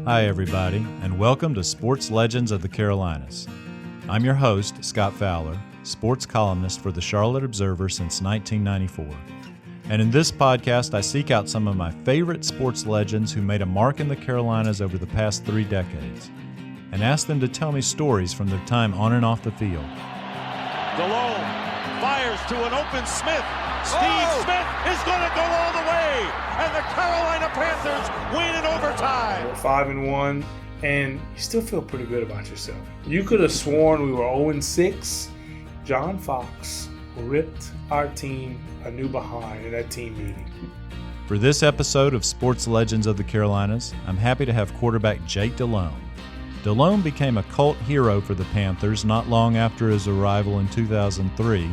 Hi, everybody, and welcome to Sports Legends of the Carolinas. I'm your host, Scott Fowler, sports columnist for the Charlotte Observer since 1994. And in this podcast, I seek out some of my favorite sports legends who made a mark in the Carolinas over the past 3 decades, and ask them to tell me stories from their time on and off the field. Delhomme fires to an open Smith. Steve Smith is going to go all the way, and the Carolina Panthers win in overtime. We're 5-1, and you still feel pretty good about yourself. You could have sworn we were 0-6. John Fox ripped our team a new behind in that team meeting. For this episode of Sports Legends of the Carolinas, I'm happy to have quarterback Jake Delhomme. Delhomme became a cult hero for the Panthers not long after his arrival in 2003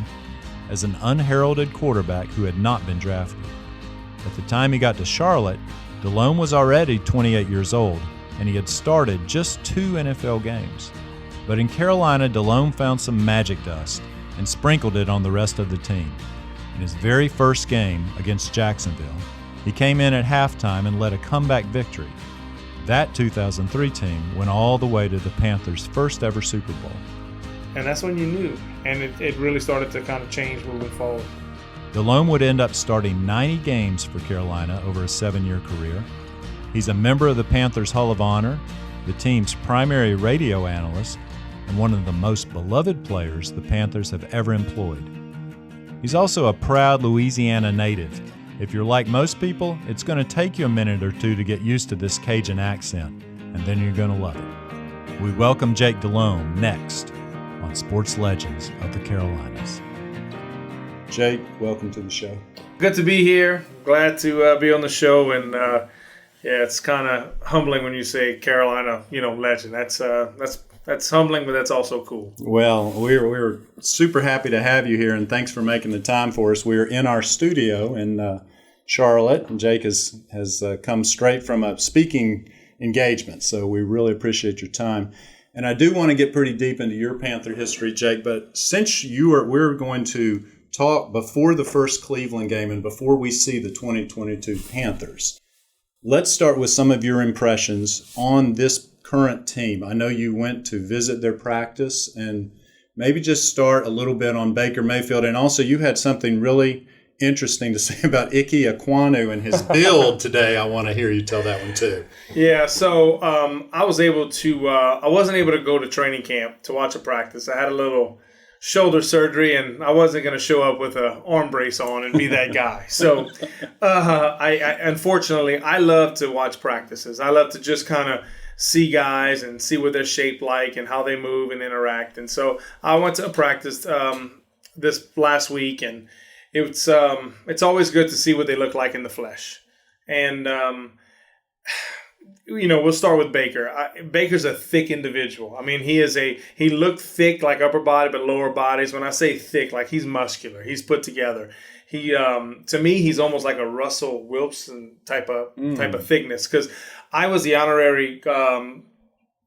as an unheralded quarterback who had not been drafted. At the time he got to Charlotte, Delhomme was already 28 years old, and he had started just 2 NFL games. But in Carolina, Delhomme found some magic dust and sprinkled it on the rest of the team. In his very first game against Jacksonville, he came in at halftime and led a comeback victory. That 2003 team went all the way to the Panthers' first ever Super Bowl. And that's when you knew, and it really started to kind of change moving forward. Delhomme would end up starting 90 games for Carolina over a 7-year career. He's a member of the Panthers Hall of Honor, the team's primary radio analyst, and one of the most beloved players the Panthers have ever employed. He's also a proud Louisiana native. If you're like most people, it's going to take you a minute or two to get used to this Cajun accent, and then you're going to love it. We welcome Jake Delhomme next on Sports Legends of the Carolinas. Jake, welcome to the show. Good to be here. Glad to be on the show, and it's kind of humbling when you say Carolina, legend. That's humbling, but that's also cool. Well, we're super happy to have you here, and thanks for making the time for us. We're in our studio in Charlotte, and Jake has come straight from a speaking engagement, so we really appreciate your time. And I do want to get pretty deep into your Panther history, Jake, but since we're going to talk before the first Cleveland game and before we see the 2022 Panthers, let's start with some of your impressions on this current team. I know you went to visit their practice, and maybe just start a little bit on Baker Mayfield. And also you had something really interesting to say about Ike Ekwonu and his build today. I want to hear you tell that one too. Yeah, so I wasn't able to go to training camp to watch a practice. I had a little shoulder surgery, and I wasn't going to show up with an arm brace on and be that guy. So I unfortunately, I love to watch practices. I love to just kind of see guys and see what they're shaped like and how they move and interact. And so I went to a practice this last week, and it's always good to see what they look like in the flesh. And we'll start with Baker. Baker's a thick individual. I mean, he looked thick like upper body but lower bodies. When I say thick, like he's muscular, he's put together. He to me, he's almost like a Russell Wilson type of thickness, because I was the honorary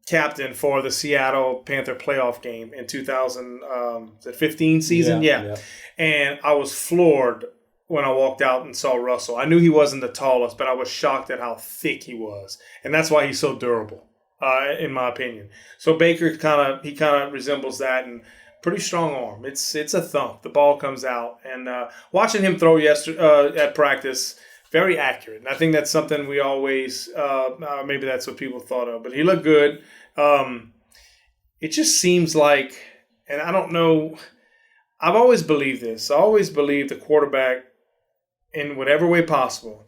captain for the Seattle Panther playoff game in 2015 season. Yeah. And I was floored when I walked out and saw Russell. I knew he wasn't the tallest, but I was shocked at how thick he was. And that's why he's so durable, in my opinion. So Baker kind of resembles that, and pretty strong arm. It's a thump. The ball comes out. And watching him throw yesterday at practice, very accurate. And I think that's something we always, maybe that's what people thought of. But he looked good. It just seems like, and I don't know, I've always believed this. I always believed the quarterback, in whatever way possible,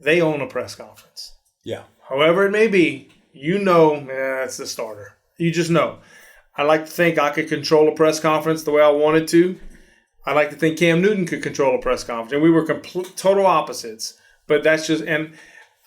they own a press conference. Yeah. However it may be, it's the starter. You just know. I like to think I could control a press conference the way I wanted to. I like to think Cam Newton could control a press conference. And we were total opposites. But that's just, and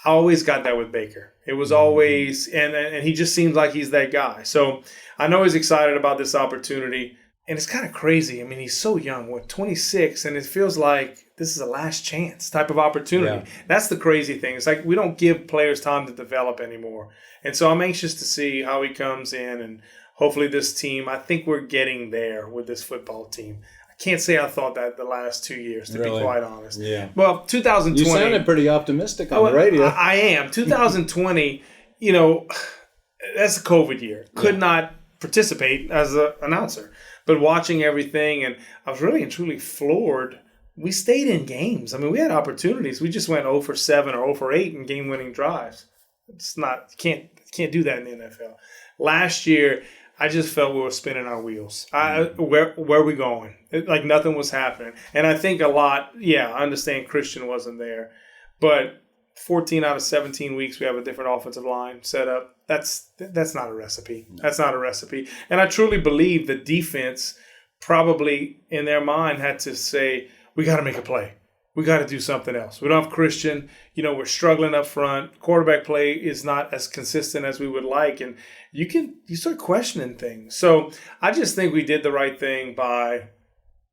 I always got that with Baker. It was always, and he just seems like he's that guy. So I know he's excited about this opportunity. And it's kind of crazy. I mean, he's so young, 26, and it feels like this is a last chance type of opportunity. Yeah. That's the crazy thing. It's like we don't give players time to develop anymore. And so I'm anxious to see how he comes in, and hopefully this team, I think we're getting there with this football team. I can't say I thought that the last 2 years, to be quite honest. Yeah. Well, 2020. You sounded pretty optimistic on the radio. I am. 2020, that's a COVID year. Could not participate as an announcer. But watching everything, and I was really and truly floored. We stayed in games. I mean, we had opportunities. We just went 0 for 7 or 0 for 8 in game-winning drives. It's not can't do that in the NFL. Last year, I just felt we were spinning our wheels. Where are we going? Like nothing was happening. And I think a lot. Yeah, I understand Christian wasn't there, but 14 out of 17 weeks we have a different offensive line set up. That's not a recipe. That's not a recipe. And I truly believe the defense probably in their mind had to say, we got to make a play. We got to do something else. We don't have Christian. We're struggling up front. Quarterback play is not as consistent as we would like. And you start questioning things. So I just think we did the right thing by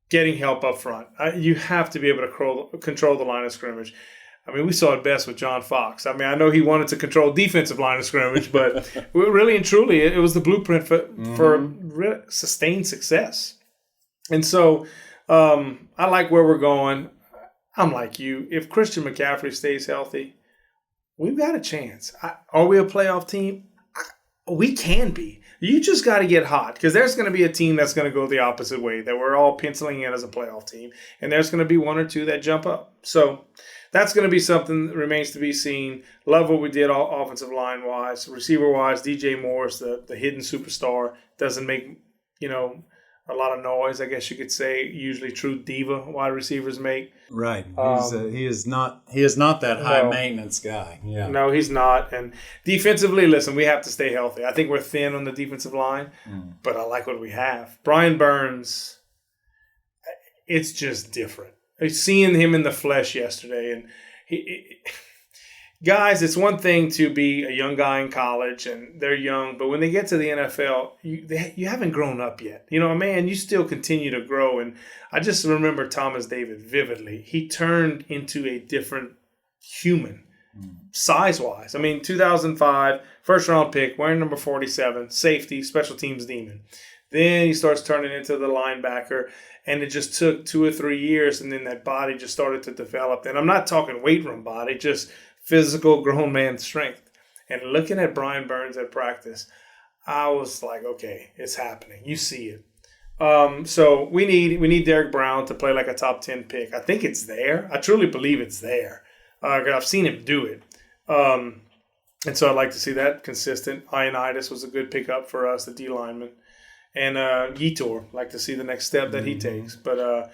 getting help up front. You have to be able to control the line of scrimmage. I mean, we saw it best with John Fox. I mean, I know he wanted to control defensive line of scrimmage, but really and truly, it was the blueprint for sustained success. And so I like where we're going. I'm like you. If Christian McCaffrey stays healthy, we've got a chance. Are we a playoff team? We can be. You just got to get hot because there's going to be a team that's going to go the opposite way that we're all penciling in as a playoff team, and there's going to be one or two that jump up. So that's going to be something that remains to be seen. Love what we did offensive line-wise. Receiver-wise, DJ Morris, the hidden superstar, doesn't make, a lot of noise, I guess you could say. Usually true diva wide receivers make. Right. He is not that high maintenance guy. Yeah. No, he's not. And defensively, listen, we have to stay healthy. I think we're thin on the defensive line, but I like what we have. Brian Burns, it's just different. Seeing him in the flesh yesterday, and guys, it's one thing to be a young guy in college and they're young, but when they get to the NFL, you haven't grown up yet. Man, you still continue to grow. And I just remember Thomas David vividly. He turned into a different human, size-wise. I mean, 2005, first-round pick, wearing number 47, safety, special teams demon. Then he starts turning into the linebacker, and it just took 2 or 3 years, and then that body just started to develop. And I'm not talking weight room body, just physical grown man strength. And looking at Brian Burns at practice, I was like, okay, it's happening. You see it. So we need Derek Brown to play like a top 10 pick. I think it's there. I truly believe it's there. I've seen him do it. And so I'd like to see that consistent. Ioannidis was a good pickup for us, the D lineman. And Yetur, like to see the next step that he takes. But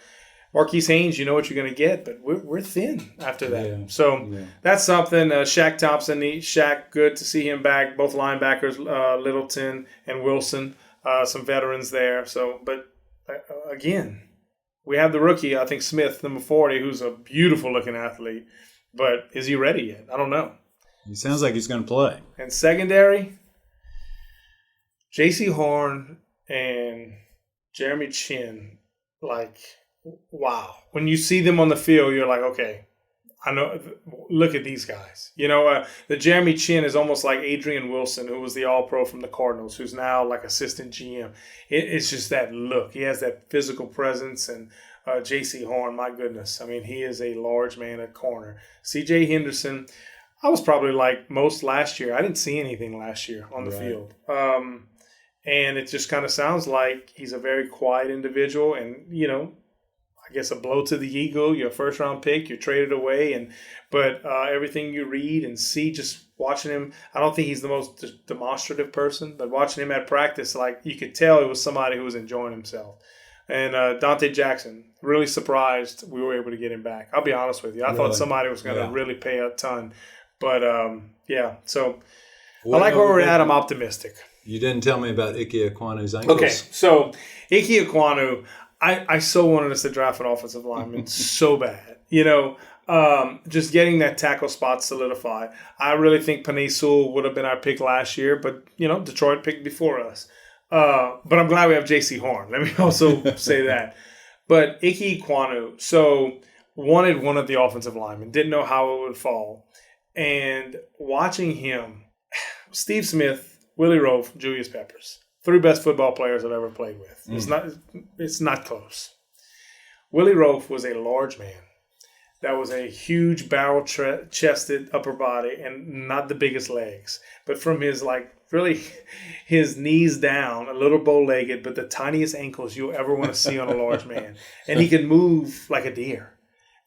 Marquise Haynes, you know what you're going to get, but we're thin after that. Yeah. So that's something. Shaq Thompson, Shaq, good to see him back. Both linebackers, Littleton and Wilson, some veterans there. So, but again, we have the rookie, I think Smith, number 40, who's a beautiful-looking athlete. But is he ready yet? I don't know. He sounds like he's going to play. And secondary, J.C. Horn and Jeremy Chin, like, wow. When you see them on the field, you're like, okay, I know. Look at these guys. The Jeremy Chin is almost like Adrian Wilson, who was the All-Pro from the Cardinals, who's now like assistant GM. It's just that look. He has that physical presence. And J.C. Horn, my goodness. I mean, he is a large man at corner. C.J. Henderson, I was probably like most last year. I didn't see anything last year on the field. And it just kind of sounds like he's a very quiet individual. And, I guess a blow to the ego, your first round pick, you're traded away. But everything you read and see, just watching him, I don't think he's the most demonstrative person, but watching him at practice, like you could tell it was somebody who was enjoying himself. And Dante Jackson, really surprised we were able to get him back. I'll be honest with you. I thought somebody was going to really pay a ton. But, so I like where we're at. I'm optimistic. You didn't tell me about Ike Ekwonu's ankles. Okay, so Ike Ekwonu, I so wanted us to draft an offensive lineman so bad. Just getting that tackle spot solidified. I really think Panay Sewell would have been our pick last year, but, Detroit picked before us. But I'm glad we have J.C. Horn. Let me also say that. But Ike Ekwonu, so wanted one of the offensive linemen, didn't know how it would fall. And watching him, Steve Smith, Willie Rofe, Julius Peppers, 3 best football players I've ever played with. It's not close. Willie Rofe was a large man. that was a huge barrel-chested upper body and not the biggest legs. But from his, his knees down, a little bow-legged, but the tiniest ankles you'll ever want to see on a large man. And he could move like a deer.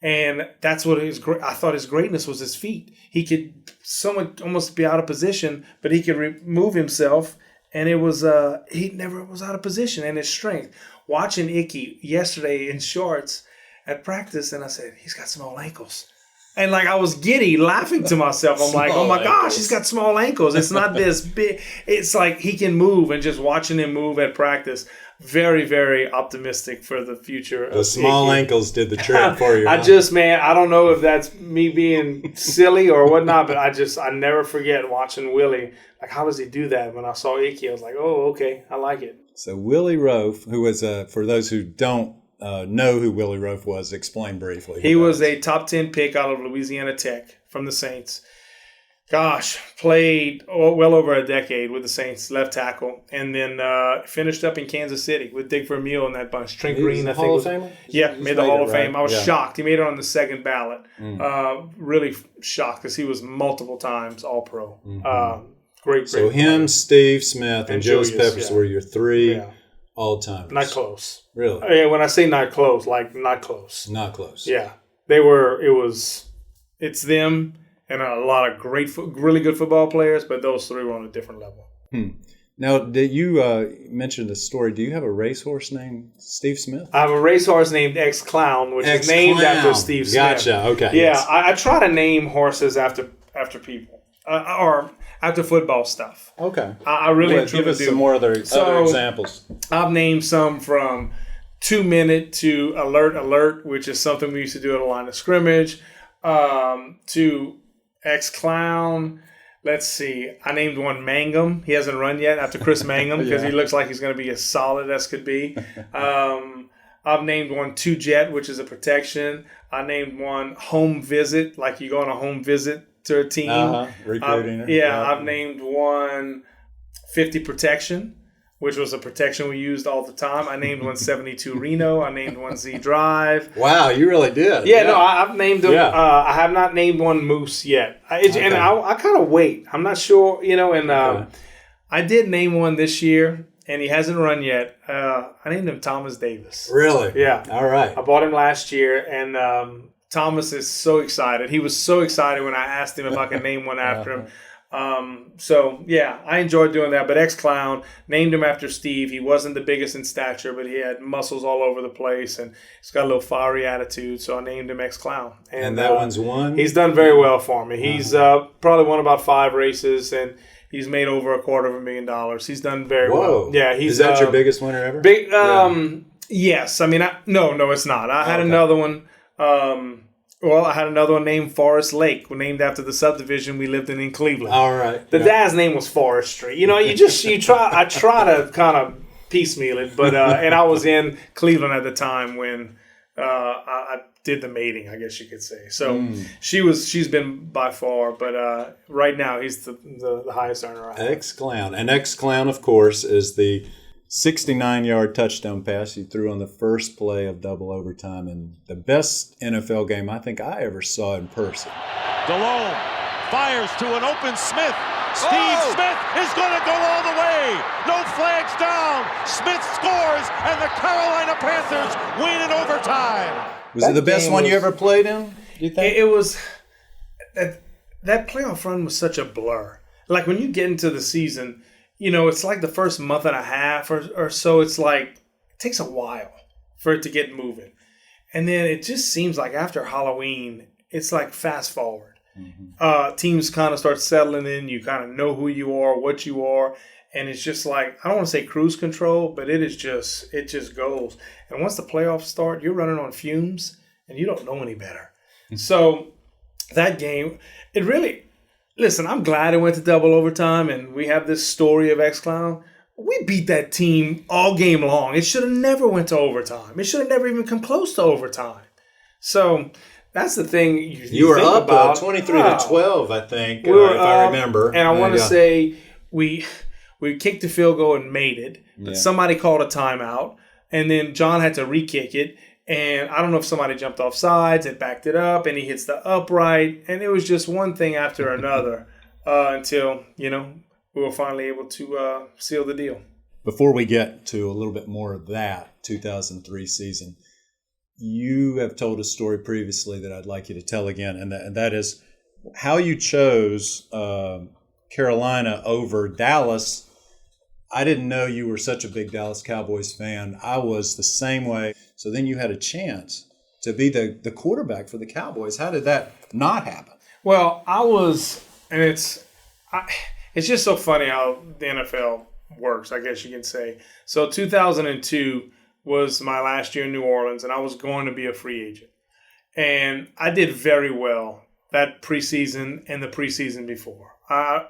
And that's what I thought his greatness was his feet. He could somewhat almost be out of position, but he could remove himself. And it was, he never was out of position. And his strength. Watching Icky yesterday in shorts at practice, and I said, he's got small ankles. And I was giddy laughing to myself. I'm like, oh my gosh, he's got small ankles. It's not this big. It's like he can move, and just watching him move at practice, very, very optimistic for the future. The small ankles did the trick for you. I don't know if that's me being silly or whatnot, but I never forget watching Willie. How does he do that? When I saw Icky, I was like, oh, okay, I like it. So Willie Roaf, who was, for those who don't know who Willie Roaf was, explain briefly. He was a top 10 pick out of Louisiana Tech from the Saints. Gosh, played well over a decade with the Saints, left tackle, and then finished up in Kansas City with Dick Vermeil in that bunch. Trent Green, I think. Hall of Famer? Yeah, made the Hall of Fame. I was shocked. He made it on the second ballot. Really shocked because he was multiple times All-Pro. Great. So him, Steve Smith, and Julius Peppers were your three all-timers. Not close. Really? Yeah, when I say not close, not close. Not close. Yeah. They were, it's them and a lot of really good football players, but those three were on a different level. Now, did you mention the story? Do you have a racehorse named Steve Smith? I have a racehorse named X-Clown, which is named after Steve Smith. Gotcha. Okay. Yeah, yes. I try to name horses after people or after football stuff. Okay. I really do. Give us some more other examples. I've named some from 2 Minute to Alert, which is something we used to do at a line of scrimmage, to X-Clown. Let's see. I named one Mangum. He hasn't run yet after Chris Mangum because he looks like he's going to be as solid as could be. I've named one Two Jet, which is a protection. I named one Home Visit, like you go on a home visit to a team. Recruiting. I've named one 50 Protection, which was a protection we used all the time. I named one 72 Reno. I named one Z Drive. Wow, you really did. Yeah, no, I've named them. Yeah. I have not named one Moose yet. And I kind of wait. I'm not sure, I did name one this year, and he hasn't run yet. I named him Thomas Davis. Really? Yeah. All right. I bought him last year, and Thomas is so excited. He was so excited when I asked him if I could name one after him. I enjoyed doing that. But X-Clown, named him after Steve. He wasn't the biggest in stature, but he had muscles all over the place, and he's got a little fiery attitude, so I named him X-Clown. And that one's won? He's done very well for me. He's probably won about 5 races, and he's made over $250,000. He's done very well. Yeah, is that your biggest winner ever? Yes. I mean, no, it's not. I had another one. I had another one named Forest Lake, named after the subdivision we lived in Cleveland. All right. The dad's name was Forestry. I try to kind of piecemeal it, but and I was in Cleveland at the time when I did the mating, I guess you could say. So she's been by far, but right now he's the highest earner I have. X-Clown. And X-Clown, of course, is the 69-yard touchdown pass you threw on the first play of double overtime in the best NFL game I think I ever saw in person. Delhomme fires to an open Smith. Steve Smith is going to go all the way. No flags down. Smith scores, and the Carolina Panthers win in overtime. Was it the best one you ever played in, do you think? It was. That playoff run was such a blur. Like when you get into the season, it's like the first month and a half or so. It's like it takes a while for it to get moving. And then it just seems like after Halloween, it's like fast forward. Teams kind of start settling in. You kind of know who you are, what you are. And it's just like, I don't want to say cruise control, but it just goes. And once the playoffs start, you're running on fumes and you don't know any better. So that game, it really... Listen, I'm glad it went to double overtime, and we have this story of X-Clown. We beat that team all game long. It should have never went to overtime. It should have never even come close to overtime. So that's the thing you were think up about. 23-12, I think, we were if I remember. And I want to say we kicked the field goal and made it. But somebody called a timeout, and then John had to re-kick it. And I don't know if somebody jumped off sides and backed it up, and he hits the upright. And it was just one thing after another until, we were finally able to seal the deal. Before we get to a little bit more of that 2003 season, you have told a story previously that I'd like you to tell again, and that is how you chose Carolina over Dallas. I didn't know you were such a big Dallas Cowboys fan. I was the same way. So then you had a chance to be the quarterback for the Cowboys. How did that not happen? Well, I was, and it's just so funny how the NFL works, I guess you can say. So 2002 was my last year in New Orleans, and I was going to be a free agent. And I did very well that preseason and the preseason before. I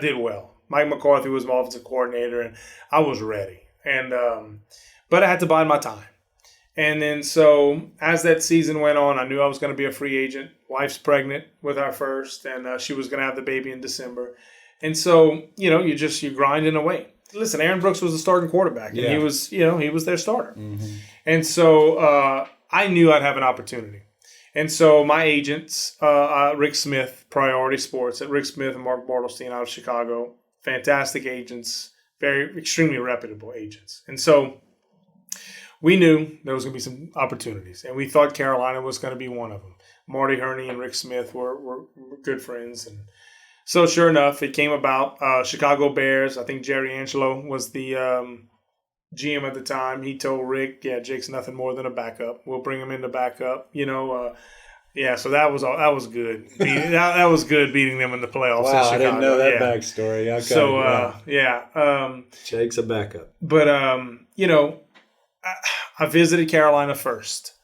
did well. Mike McCarthy was my offensive coordinator, and I was ready. And but I had to bide my time. And then so as that season went on, I knew I was going to be a free agent. Wife's pregnant with our first, and she was going to have the baby in December. And so, you're grinding away. Listen, Aaron Brooks was the starting quarterback, and he was their starter. Mm-hmm. And so I knew I'd have an opportunity. And so my agents, Rick Smith, Priority Sports, at Rick Smith and Mark Bartelstein out of Chicago, fantastic agents, extremely reputable agents. And so we knew there was going to be some opportunities, and we thought Carolina was going to be one of them. Marty Herney and Rick Smith were good friends, and so sure enough, it came about. Chicago Bears, I think Jerry Angelo was the GM at the time. He told Rick, Jake's nothing more than a backup. We'll bring him in to backup. So that was good. That was good beating them in the playoffs. Wow, I didn't know that backstory. Okay, so, Jake's a backup. But, I visited Carolina first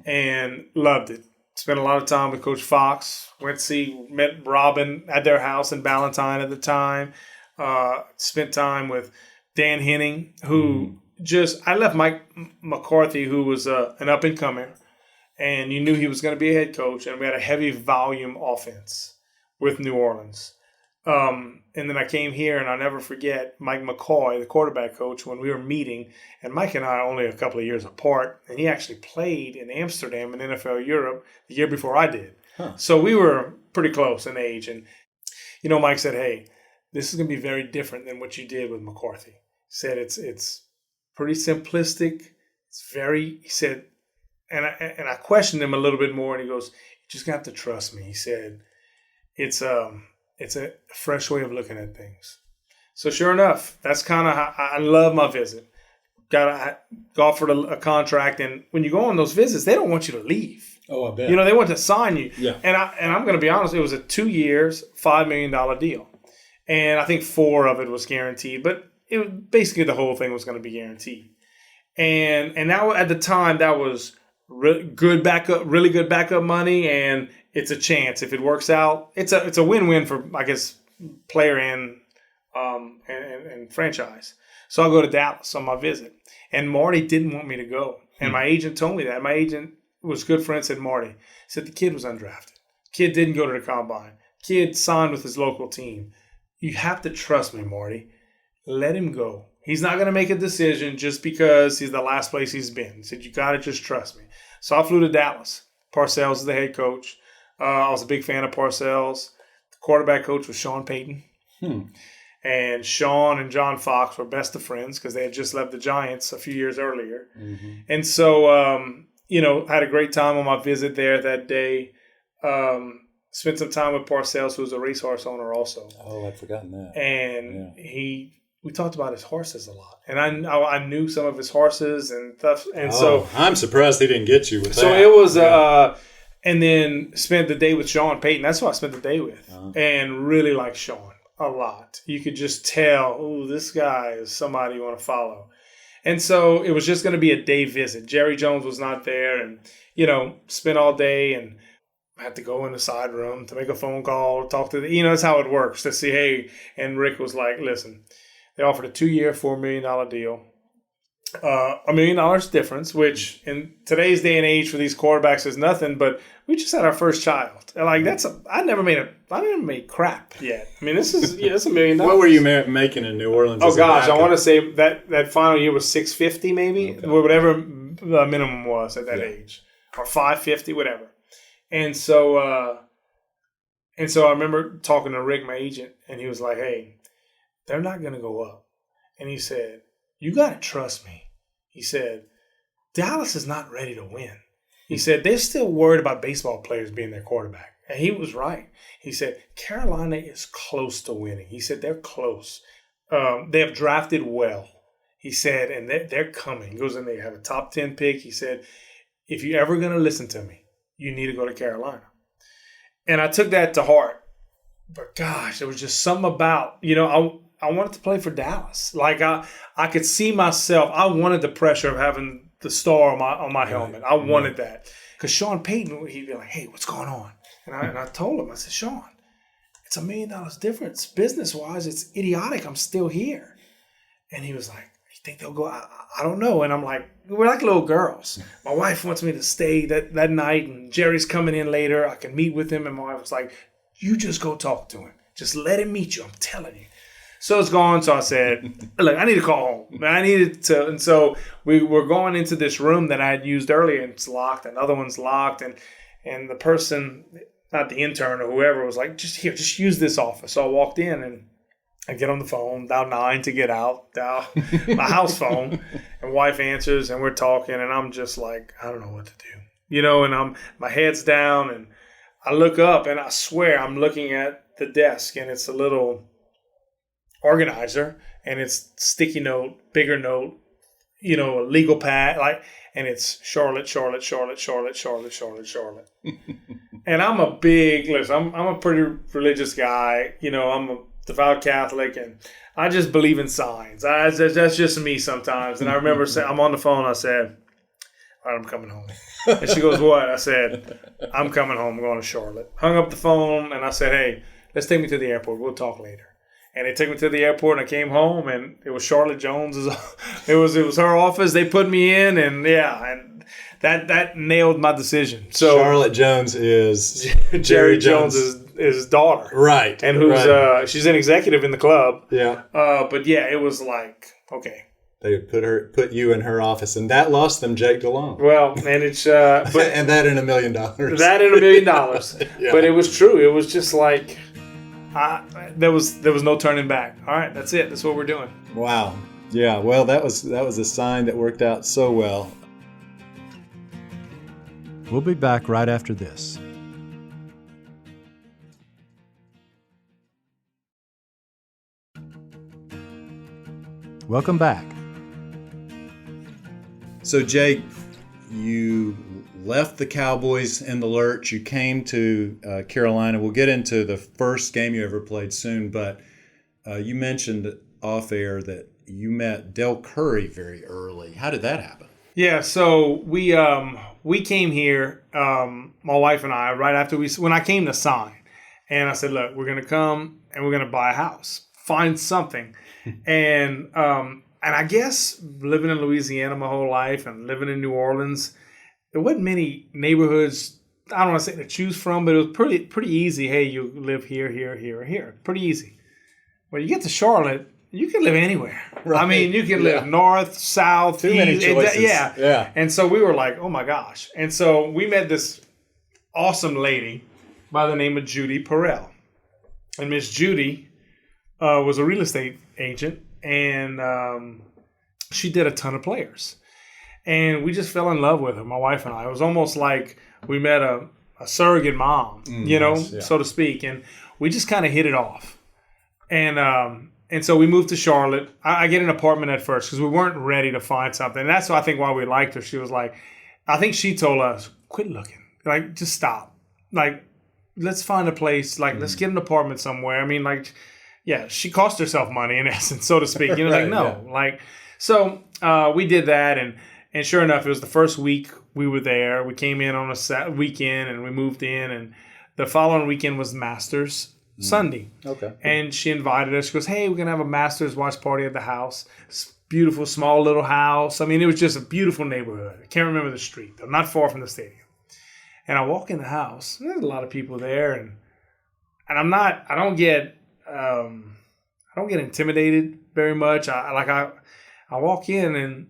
and loved it. Spent a lot of time with Coach Fox. Met Robin at their house in Ballantyne at the time. Spent time with Dan Henning, who I left Mike McCarthy, who was an up-and-comer, and you knew he was going to be a head coach, and we had a heavy volume offense with New Orleans. And then I came here, and I'll never forget Mike McCoy, the quarterback coach, when we were meeting, and Mike and I are only a couple of years apart, and he actually played in Amsterdam in NFL Europe the year before I did. Huh. So we were pretty close in age, and, Mike said, hey, this is going to be very different than what you did with McCarthy. He said it's pretty simplistic. He said, and I questioned him a little bit more, and he goes, you're just going to have to trust me. He said, it's a fresh way of looking at things. So sure enough, that's kind of how I love my visit. Got offered a contract, and when you go on those visits, they don't want you to leave. Oh, I bet. They want to sign you. Yeah. And I'm going to be honest, it was a 2 years, $5 million deal. And I think 4 of it was guaranteed, but basically the whole thing was going to be guaranteed. And now at the time, that was really good backup money, and it's a chance. If it works out, it's a win-win for, I guess, player and franchise. So I'll go to Dallas on my visit. And Marty didn't want me to go. And my agent told me that. My agent was good friends with Marty. Said the kid was undrafted. Kid didn't go to the combine. Kid signed with his local team. You have to trust me, Marty. Let him go. He's not going to make a decision just because he's the last place he's been. He said, you got to just trust me. So I flew to Dallas. Parcells is the head coach. I was a big fan of Parcells. The quarterback coach was Sean Payton. And Sean and John Fox were best of friends because they had just left the Giants a few years earlier. Mm-hmm. And so, had a great time on my visit there that day. Spent some time with Parcells, who was a racehorse owner also. Oh, I'd forgotten that. And we talked about his horses a lot. And I knew some of his horses and stuff. And so I'm surprised he didn't get you with that. So it was and then spent the day with Sean Payton. That's who I spent the day with. Uh-huh. And really liked Sean a lot. You could just tell, this guy is somebody you want to follow. And so it was just going to be a day visit. Jerry Jones was not there, and, spent all day, and I had to go in the side room to make a phone call, talk to that's how it works, to see, hey, and Rick was like, listen, they offered a 2-year, $4 million deal. $1 million difference, which in today's day and age for these quarterbacks is nothing, but we just had our first child. And I never made crap yet. I mean, this is it's $1 million. What were you making in New Orleans? Oh gosh, I want to say that final year was $650 maybe, whatever the minimum was at that age, or $550, whatever. And so I remember talking to Rick, my agent, and he was like, "Hey, they're not going to go up." And he said, "You got to trust me." He said, "Dallas is not ready to win." He said, "They're still worried about baseball players being their quarterback." And he was right. He said, "Carolina is close to winning." He said, "They're close. They have drafted well." He said, "And they're coming." He goes in, they have a top 10 pick. He said, "If you're ever going to listen to me, you need to go to Carolina." And I took that to heart. But gosh, there was just something about, I wanted to play for Dallas. Like I could see myself. I wanted the pressure of having the star on my helmet. I wanted that. Because Sean Payton, he'd be like, "Hey, what's going on?" And I told him, I said, "Sean, it's $1 million difference. Business-wise, it's idiotic. I'm still here." And he was like, "You think they'll go?" I don't know. And I'm like, we're like little girls. My wife wants me to stay that night, and Jerry's coming in later. I can meet with him. And my wife was like, "You just go talk to him. Just let him meet you. I'm telling you." So it's gone. So I said, "Look, I need to call home. I needed to." And so we were going into this room that I had used earlier, and it's locked. Another one's locked. And the person, not the intern or whoever, was like, "Just use this office." So I walked in, and I get on the phone, dial 9 to get out, dial my house phone, and wife answers, and we're talking, and I'm just like, I don't know what to do. And my head's down, and I look up, and I swear I'm looking at the desk, and it's a little organizer, and it's sticky note, bigger note, a legal pad, and it's Charlotte. And I'm a pretty religious guy. I'm a devout Catholic, and I just believe in signs. That's just me sometimes. And I remember I'm on the phone, I said, "All right, I'm coming home." And she goes, "What?" I said, "I'm coming home. I'm going to Charlotte." Hung up the phone, and I said, "Hey, let's take me to the airport. We'll talk later." And they took me to the airport, and I came home, and it was Charlotte Jones's. It was her office. They put me in, and and that nailed my decision. So Charlotte Jones is Jerry Jones' daughter, right? And who's she's an executive in the club. Yeah. But yeah, it was like, okay. They put you in her office, and that lost them Jake Delhomme. Well, and it's and that in $1 million. That in $1 million. Yeah. But it was true. It was just like there was no turning back. All right, that's it. That's what we're doing. Wow. Yeah. Well, that was a sign that worked out so well. We'll be back right after this. Welcome back. So, Jake, you left the Cowboys in the lurch. You came to Carolina. We'll get into the first game you ever played soon, but you mentioned off air that you met Del Curry very early. How did that happen? Yeah, so we came here, my wife and I, right after when I came to sign, and I said, "Look, we're gonna come and we're gonna buy a house, find something," and I guess living in Louisiana my whole life and living in New Orleans, there wasn't many neighborhoods. I don't want to say to choose from, but it was pretty easy. Hey, you live here, here, here, or here. Pretty easy. Well, you get to Charlotte, you can live anywhere. Right. I mean, you can live north, south, too many choices. Yeah. And so we were like, oh my gosh. And so we met this awesome lady by the name of Judy Perrell. And Miss Judy was a real estate agent, and she did a ton of players. And we just fell in love with her, my wife and I. It was almost like we met a surrogate mom, so to speak. And we just kind of hit it off. And so we moved to Charlotte. I get an apartment at first because we weren't ready to find something. And that's why we liked her. She was like, I think she told us, quit looking. Like, just stop. Like, let's find a place. Like, let's get an apartment somewhere. I mean, like, yeah, she cost herself money in essence, so to speak. You know, right, like, no. Yeah. Like, so we did that. And sure enough, it was the first week we were there. We came in on a weekend and we moved in. And the following weekend was Masters Sunday. Okay. And she invited us. She goes, hey, we're going to have a Masters watch party at the house. It's beautiful, small little house. I mean, it was just a beautiful neighborhood. I can't remember the street, though. Not far from the stadium. And I walk in the house. And there's a lot of people there. And I don't get intimidated very much. I walk in and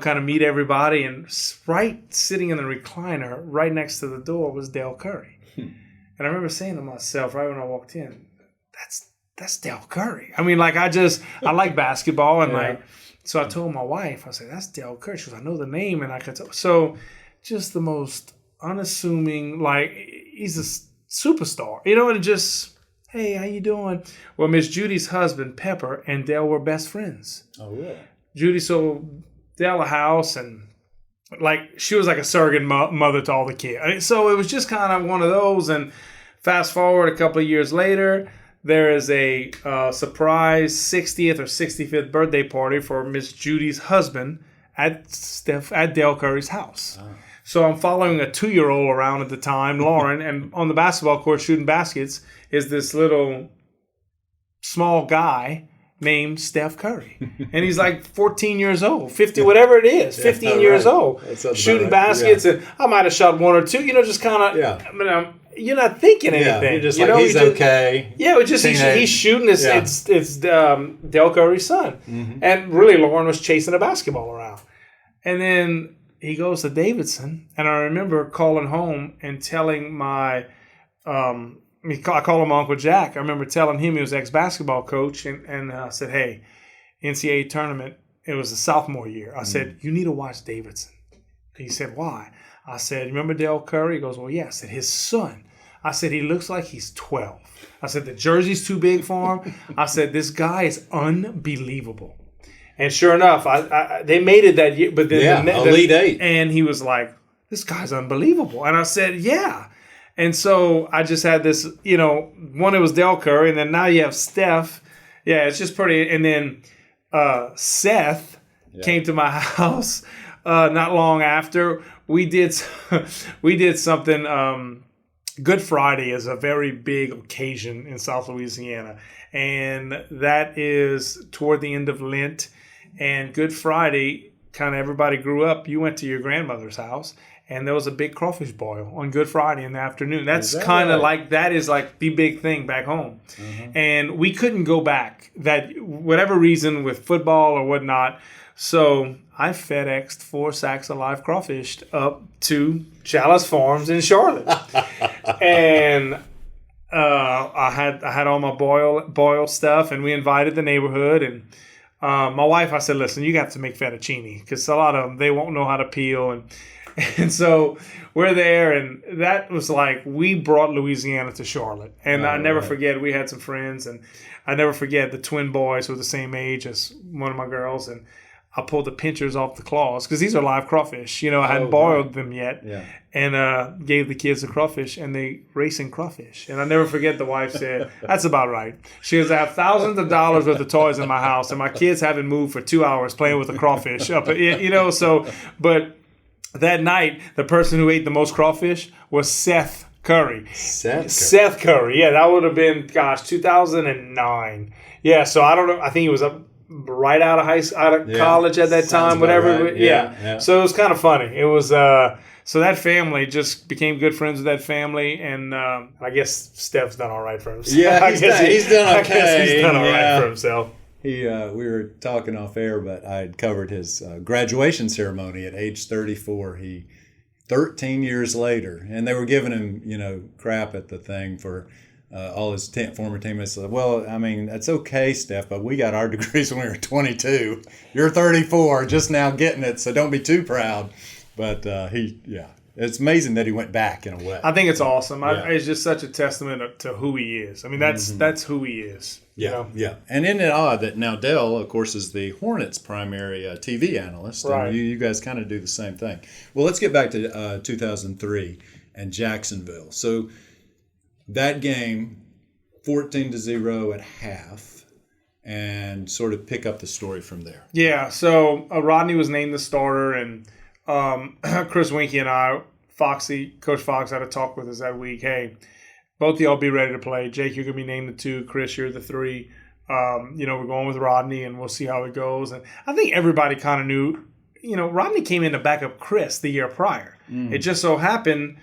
kind of meet everybody. And right sitting in the recliner, right next to the door, was Dale Curry. And I remember saying to myself right when I walked in, that's Dale Curry. I mean, like, I like basketball, and so I told my wife, I said, that's Dale Curry. She goes, I know the name, and I could tell. So just the most unassuming, like, he's a superstar, and just, hey, how you doing? Well, Miss Judy's husband, Pepper, and Dale were best friends. Oh, really? Judy sold Dale a house, and like, she was like a surrogate mother to all the kids. So it was just kind of one of those. And fast forward a couple of years later, there is a surprise 60th or 65th birthday party for Miss Judy's husband at Dale Curry's house. Oh. So I'm following a 2-year-old around at the time, Lauren, and on the basketball court shooting baskets is this little small guy named Steph Curry. And he's like 14 years old, 50, whatever it is, 15 years old, shooting baskets. And I might have shot one or two, just kind of, I mean, you're not thinking anything. You're just like, he's okay. Yeah, he's shooting this. Yeah. It's Dale Curry's son. Mm-hmm. And really, Lauren was chasing a basketball around. And then he goes to Davidson, and I remember calling home and telling my I call him Uncle Jack. I remember telling him, he was ex-basketball coach, and I said, hey, NCAA tournament, it was a sophomore year. I said, you need to watch Davidson. He said, why? I said, remember Dale Curry? He goes, well, yeah. I said, his son. I said, he looks like he's 12. I said, the jersey's too big for him. I said, this guy is unbelievable. And sure enough, they made it that year. But then Elite Eight. And he was like, this guy's unbelievable. And I said, yeah. And so I just had this, one, it was Dale Curry, and then now you have Steph. Yeah, it's just pretty. And then Seth came to my house not long after. We did something. Good Friday is a very big occasion in South Louisiana, and that is toward the end of Lent. And Good Friday, kind of everybody grew up. You went to your grandmother's house, and there was a big crawfish boil on Good Friday in the afternoon. That's kind of like, that is like the big thing back home. Mm-hmm. And we couldn't go back, that whatever reason, with football or whatnot. So I FedExed 4 sacks of live crawfish up to Chalice Farms in Charlotte. And I had all my boil stuff, and we invited the neighborhood. And my wife, I said, listen, you got to make fettuccine, because a lot of them, they won't know how to peel. And so we're there, and that was like, we brought Louisiana to Charlotte. And I never forget, we had some friends, and I never forget the twin boys who were the same age as one of my girls. And I pulled the pinchers off the claws, because these are live crawfish. I hadn't boiled them yet. Yeah. And gave the kids the crawfish, and they racing crawfish. And I never forget, the wife said, that's about right. She goes, I have thousands of dollars worth of toys in my house, and my kids haven't moved for 2 hours playing with the crawfish. But that night, the person who ate the most crawfish was Seth Curry. Seth Curry. Yeah, that would have been, 2009. Yeah, so I don't know. I think he was up right out of college at that time, whatever. Right. Yeah. So it was kind of funny. It was so that family just became good friends with that family, and I guess Steph's done all right for himself. Yeah, he's done okay. I guess he's done all right for himself. We were talking off air, but I had covered his graduation ceremony at age 34. 13 years later, and they were giving him, crap at the thing for all his former teammates said, well, I mean, that's okay, Steph, but we got our degrees when we were 22. You're 34, just now getting it, so don't be too proud. But it's amazing that he went back in a way. I think it's awesome. It's just such a testament to who he is. I mean, that's who he is. Yeah, yeah. And isn't it odd that now Dell, of course, is the Hornets' primary TV analyst, right? And you guys kind of do the same thing. Well, let's get back to 2003 and Jacksonville. So that game, 14-0 at half, and sort of pick up the story from there. Yeah, so Rodney was named the starter, and Chris Winkie and I, Coach Fox, had a talk with us that week. Hey, both of y'all be ready to play. Jake, you're going to be named the 2. Chris, you're the 3. We're going with Rodney, and we'll see how it goes. And I think everybody kind of knew, Rodney came in to back up Chris the year prior. It just so happened,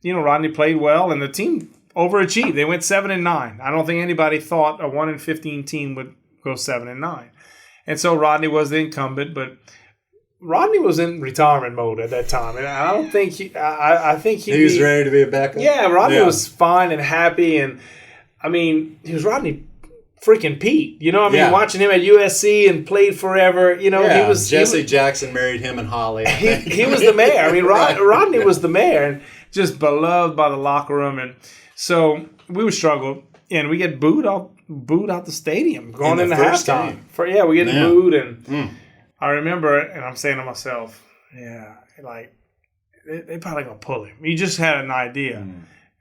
Rodney played well, and the team overachieved. They went 7-9. I don't think anybody thought a 1-15 team would go 7-9. And so Rodney was the incumbent, but Rodney was in retirement mode at that time, and I don't think I think he was ready to be a backup. Yeah, Rodney was fine and happy, and I mean, he was Rodney freaking Pete. You know, I mean, watching him at USC and played forever. You know, he was Jesse Jackson married him and Holly. He was the mayor. I mean, Rodney was the mayor, and just beloved by the locker room, and so we would struggle, and we get booed out the stadium going into halftime. We get booed, and I remember, and I'm saying to myself, like they probably gonna pull him. He just had an idea,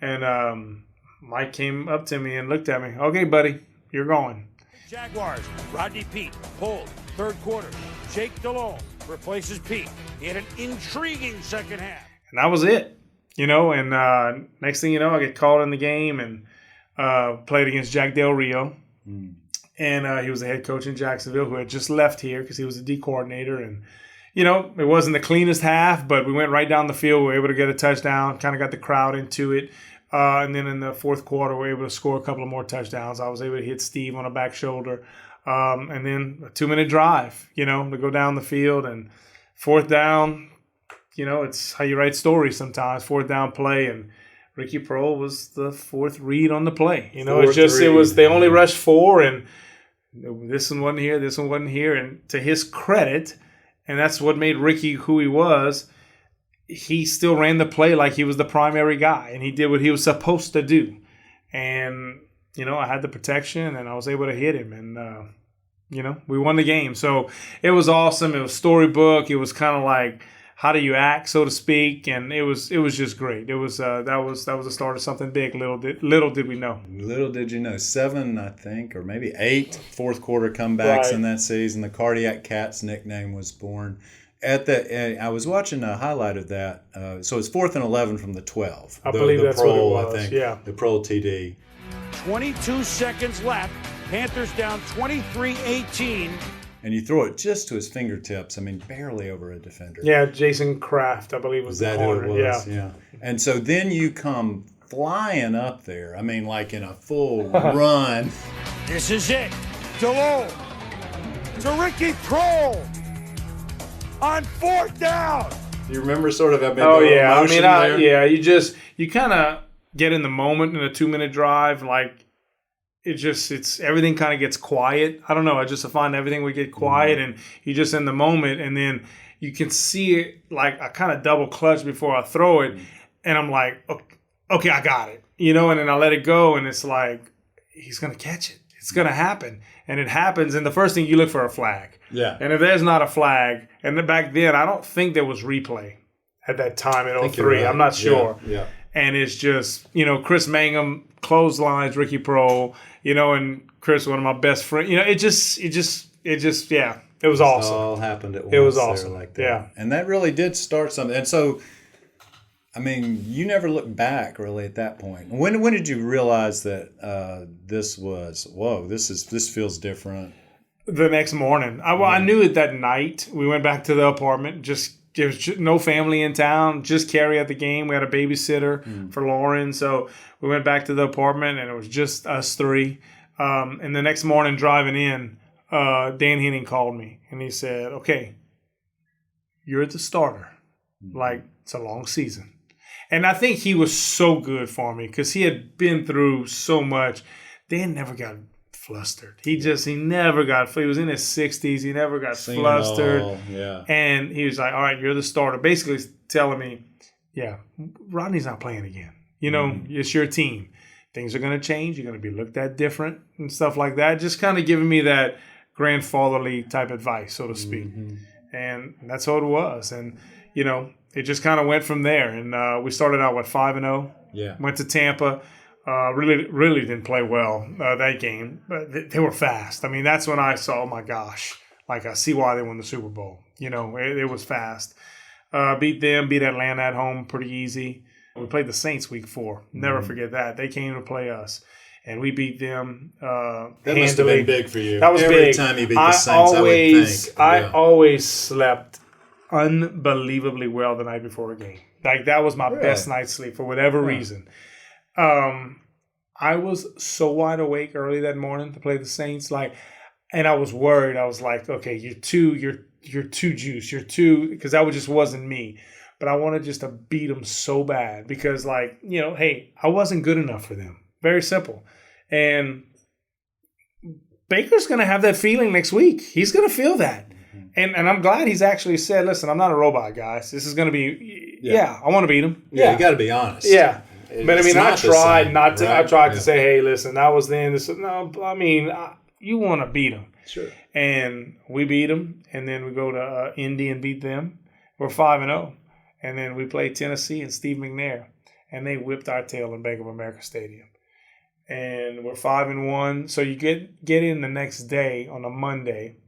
and Mike came up to me and looked at me. Okay, buddy, you're going. Jaguars. Rodney Pete pulled third quarter. Jake Delhomme replaces Pete. He had an intriguing second half, and that was it. You know, and next thing you know, I get called in the game and played against Jack Del Rio. And he was the head coach in Jacksonville who had just left here because he was a D coordinator. And, you know, it wasn't the cleanest half, but we went right down the field. We were able to get a touchdown, kind of got the crowd into it. And then in the fourth quarter, we were able to score a couple of more touchdowns. I was able to hit Steve on the back shoulder. And then a 2-minute drive, you know, to go down the field. And fourth down, you know, it's how you write stories sometimes. Fourth down play, and Ricky Proehl was the fourth read on the play. You know, they only rushed 4, and this one wasn't here. And to his credit, and that's what made Ricky who he was, he still ran the play like he was the primary guy, and he did what he was supposed to do. And, you know, I had the protection, and I was able to hit him, and, you know, we won the game. So it was awesome. It was storybook. It was kind of like, how do you act, so to speak? And it was just great. It was that was the start of something big. Little did we know. Little did you know. 7, I think, or maybe 8 fourth quarter comebacks in that season. The Cardiac Cats nickname was born. I was watching a highlight of that. So it's 4th and 11 from the 12. I believe that's Proehl, what it was. I think. Yeah. The Proehl TD. 22 seconds left. Panthers down 23-18. And you throw it just to his fingertips. I mean, barely over a defender. Yeah, Jason Kraft, I believe, was the corner. Who it was? Yeah. And so then you come flying up there. I mean, like in a full run. This is it. Delhomme to Ricky Proehl on fourth down. You remember sort of emotion there? You kind of get in the moment in a 2-minute drive, like. It's everything kind of gets quiet. I don't know. I find everything would get quiet, and you just in the moment, and then you can see it. Like I kind of double clutch before I throw it, and I'm like, okay, I got it, you know. And then I let it go, and it's like he's gonna catch it. It's gonna happen, and it happens. And the first thing you look for a flag. Yeah. And if there's not a flag, and then back then I don't think there was replay at that time in 2003. Right. I'm not sure. Yeah. And it's just, you know, Chris Mangum clotheslines Ricky Proehl, you know, and Chris, one of my best friends, you know, it just, it was awesome. It all happened at once. It was awesome. Like that. Yeah. And that really did start something. And so, I mean, you never looked back really at that point. When did you realize that this feels different? The next morning. I knew it that night. We went back to the apartment, there was no family in town, just Carrie at the game. We had a babysitter for Lauren. So we went back to the apartment, and it was just us 3. And the next morning driving in, Dan Henning called me, and he said, okay, you're the starter. Like, it's a long season. And I think he was so good for me because he had been through so much. Dan never got flustered. He never got. He was in his 60s. He never got flustered. Yeah. And he was like, "All right, you're the starter." Basically, telling me, "Yeah, Rodney's not playing again. You know, it's your team. Things are going to change. You're going to be looked at different and stuff like that." Just kind of giving me that grandfatherly type advice, so to speak. And that's how it was. And you know, it just kind of went from there. And we started out 5-0. Yeah. Went to Tampa. Really didn't play well that game, but they were fast. I mean, that's when I saw, oh my gosh, like I see why they won the Super Bowl. You know, it was fast. Beat Atlanta at home pretty easy. We played the Saints week 4. Never forget that. They came to play us, and we beat them that must have been big for you. That was Every big. time you beat the Saints, I always slept unbelievably well the night before a game. Like, that was my best night's sleep for whatever reason. I was so wide awake early that morning to play the Saints, and I was worried. I was like, okay, you're too juiced. You're too, because that just wasn't me. But I wanted just to beat them so bad because, like, you know, hey, I wasn't good enough for them. Very simple. And Baker's going to have that feeling next week. He's going to feel that. And I'm glad he's actually said, listen, I'm not a robot, guys. This is going to be, I want to beat him. Yeah, you got to be honest. Yeah. But I mean, I tried not to. Right? I tried to say, "Hey, listen, that was then." No, I mean, you want to beat them, sure. And we beat them, and then we go to Indy and beat them. We're 5-0, and then we play Tennessee and Steve McNair, and they whipped our tail in Bank of America Stadium, and we're 5-1. So you get in the next day on a Monday,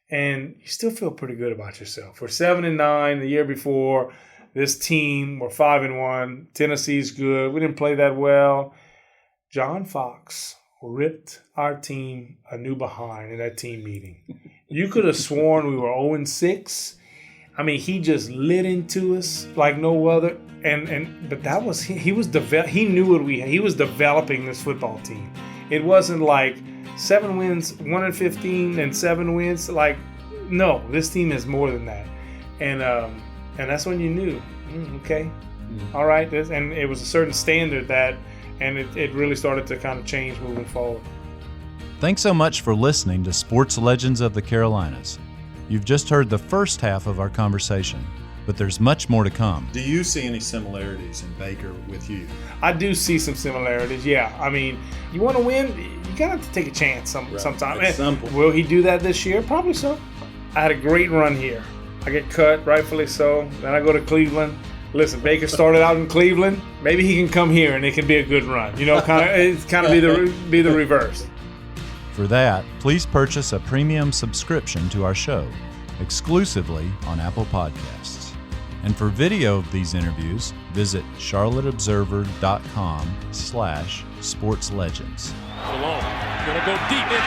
and you still feel pretty good about yourself. We're 7-9 the year before. This team, we're 5-1. Tennessee's good. We didn't play that well. John Fox ripped our team a new behind in that team meeting. You could have sworn we were 0-6. I mean, he just lit into us like no other. But that was he knew what he was developing this football team. It wasn't like 7 wins, 1-15, and 7 wins. Like, no, this team is more than that. And that's when you knew, okay, all right. And it was a certain standard and it really started to kind of change moving forward. Thanks so much for listening to Sports Legends of the Carolinas. You've just heard the first half of our conversation, but there's much more to come. Do you see any similarities in Baker with you? I do see some similarities, yeah. I mean, you want to win, you got to have to take a chance sometime. Will he do that this year? Probably so. I had a great run here. I get cut, rightfully so. Then I go to Cleveland. Listen, Baker started out in Cleveland. Maybe he can come here and it can be a good run. You know, it's kind of be the reverse. For that, please purchase a premium subscription to our show, exclusively on Apple Podcasts. And for video of these interviews, visit charlotteobserver.com/sportslegends. Delhomme gonna go deep. It is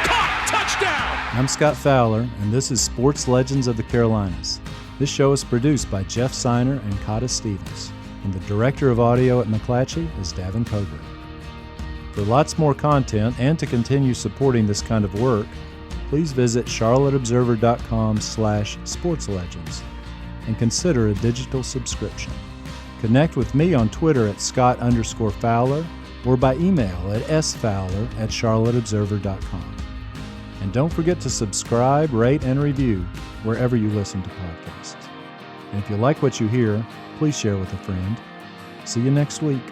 caught. Touchdown. I'm Scott Fowler, and this is Sports Legends of the Carolinas. This show is produced by Jeff Seiner and Cotta Stevens, and the director of audio at McClatchy is Davin Coburn. For lots more content and to continue supporting this kind of work, please visit charlotteobserver.com/sportslegends and consider a digital subscription. Connect with me on Twitter at Scott_Fowler or by email at sfowler@charlotteobserver.com. And don't forget to subscribe, rate, and review wherever you listen to podcasts. And if you like what you hear, please share with a friend. See you next week.